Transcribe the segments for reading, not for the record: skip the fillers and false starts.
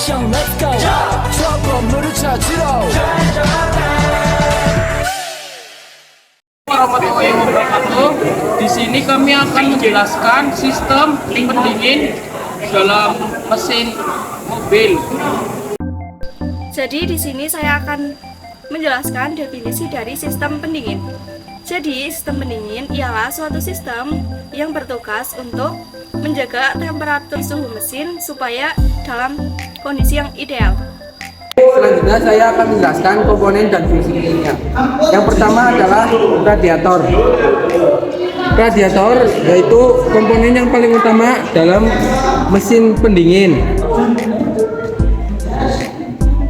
액션 let's go 추억 건물을 찾으러 Warahmatullahi wabarakatuh. Di sini kami akan menjelaskan sistem pendingin dalam mesin mobil. Jadi di sini saya akan menjelaskan definisi dari sistem pendingin. Jadi sistem pendingin ialah suatu sistem yang bertugas untuk menjaga temperatur suhu mesin supaya dalam kondisi yang ideal. Selanjutnya saya akan menjelaskan komponen dan fungsinya. Yang pertama adalah radiator. Radiator yaitu komponen yang paling utama dalam mesin pendingin.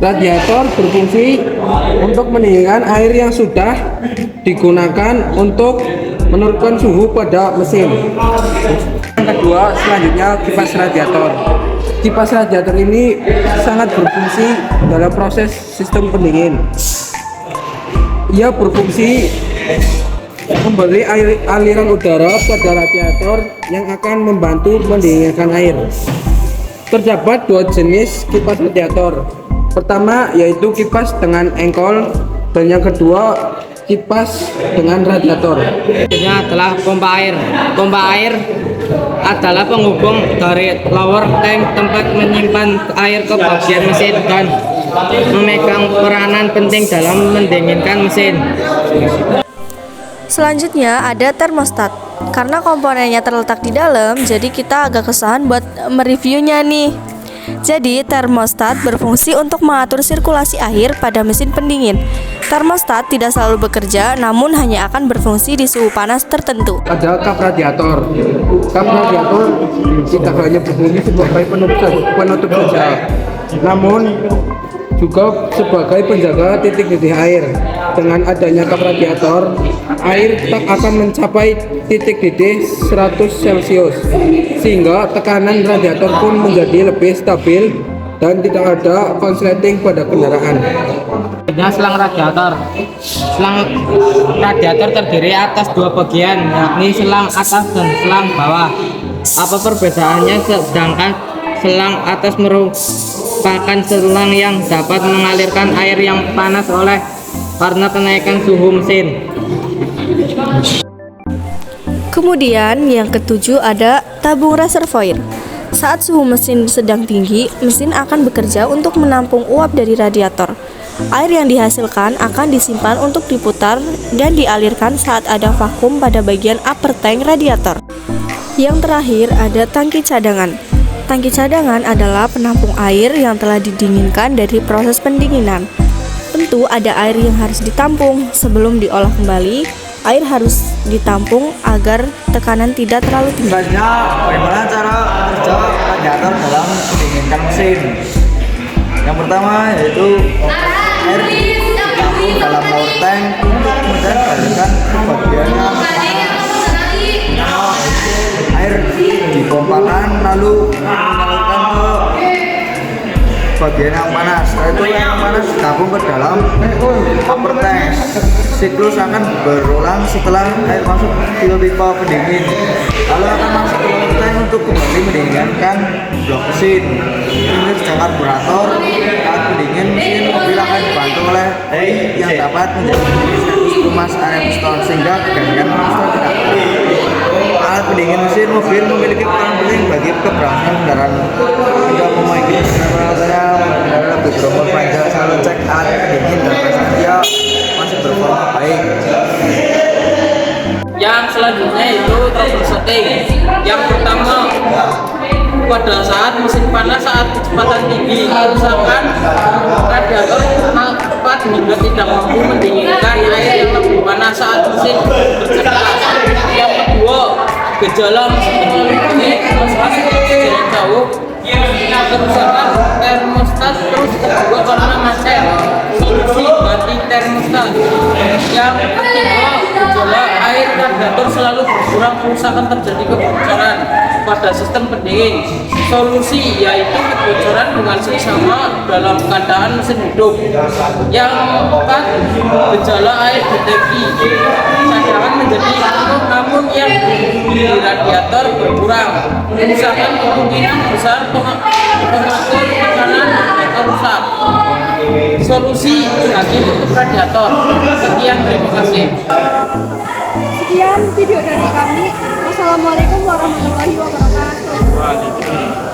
Radiator berfungsi untuk mendinginkan air yang sudah digunakan untuk menurunkan suhu pada mesin. Yang kedua, selanjutnya kipas radiator. Kipas radiator ini sangat berfungsi dalam proses sistem pendingin. Ia berfungsi memberi aliran udara pada radiator yang akan membantu mendinginkan air. Terdapat dua jenis kipas radiator. Pertama yaitu kipas dengan engkol dan yang kedua kipas dengan radiator. Ini adalah pompa air. Pompa air adalah penghubung dari lower tank tempat menyimpan air ke bagian mesin dan memegang peranan penting dalam mendinginkan mesin. Selanjutnya ada termostat. Karena komponennya terletak di dalam, jadi kita agak kesusahan buat mereviewnya nih. Jadi termostat berfungsi untuk mengatur sirkulasi air pada mesin pendingin. Termostat tidak selalu bekerja, namun hanya akan berfungsi di suhu panas tertentu. Ada kap radiator. Kap radiator tidak hanya berfungsi sebagai penutup saja, namun juga sebagai penjaga titik-titik air. Dengan adanya kap radiator, air tak akan mencapai titik didih 100 Celcius, sehingga tekanan radiator pun menjadi lebih stabil dan tidak ada konsleting pada kendaraan. Ini selang radiator. Selang radiator terdiri atas dua bagian, yakni selang atas dan selang bawah. Apa perbedaannya? Sedangkan selang atas merupakan selang yang dapat mengalirkan air yang panas karena kenaikan suhu mesin. Kemudian yang ketujuh ada tabung reservoir. Saat suhu mesin sedang tinggi, mesin akan bekerja untuk menampung uap dari radiator. Air yang dihasilkan akan disimpan untuk diputar dan dialirkan saat ada vakum pada bagian upper tank radiator. Yang terakhir ada tangki cadangan. Tangki cadangan adalah penampung air yang telah didinginkan dari proses pendinginan. Tentu ada air yang harus ditampung. Sebelum diolah kembali, air harus ditampung agar tekanan tidak terlalu tinggi. Selanjutnya, bagaimana cara kerja radiator dalam mendinginkan mesin? Yang pertama yaitu air ditampung dalam lower tank untuk kemudian dialirkan ke bagiannya air dipompakan lalu mengalirkan ke bagian yang panas. Setelah itu yang panas ditampung ke dalam upper tank. Siklus akan berulang setelah air masuk pipa pendingin, lalu akan masuk ke lower tank untuk kembali mendinginkan blok mesin. Ini sejak karburator saat pendingin mesin mobil akan dibantu oleh yang dapat menjadi pemas area piston sehingga kegantian piston tidak perlu. Alat pendingin mesin mobil memiliki peran penting bagi keberlangsungan kendaraan hingga memakai kendaraan lebih berumur panjang. Selalu cek alat pendingin dan pastikan dia masih berforma baik. Yang selanjutnya itu troubleshooting. Yang pertama, pada saat mesin panas saat kecepatan tinggi, misalkan radiator cepat hingga tidak mampu mendinginkan air yang lebih panas saat mesin bergerak. Yang kedua, gejala mesin pendingin masih jarak jauh, misalkan termostat terus kedua karena mati, solusi ganti termostat. Yang ketiga, gejala air radiator selalu berkurang, kerusakan terjadi kebocoran pada sistem pendingin. Solusi yaitu kebocoran dengan seksama dalam keadaan mesin hidup. Yang keempat, gejala air deteksi cadangan menjadi penuh namun yang di radiator berkurang. Misalkan kemungkinan besar mengatur tekanan atau rusak. Solusi bagi untuk radiator. Sekian, terima kasih. Sekian video dari kami. Wassalamualaikum warahmatullahi wabarakatuh.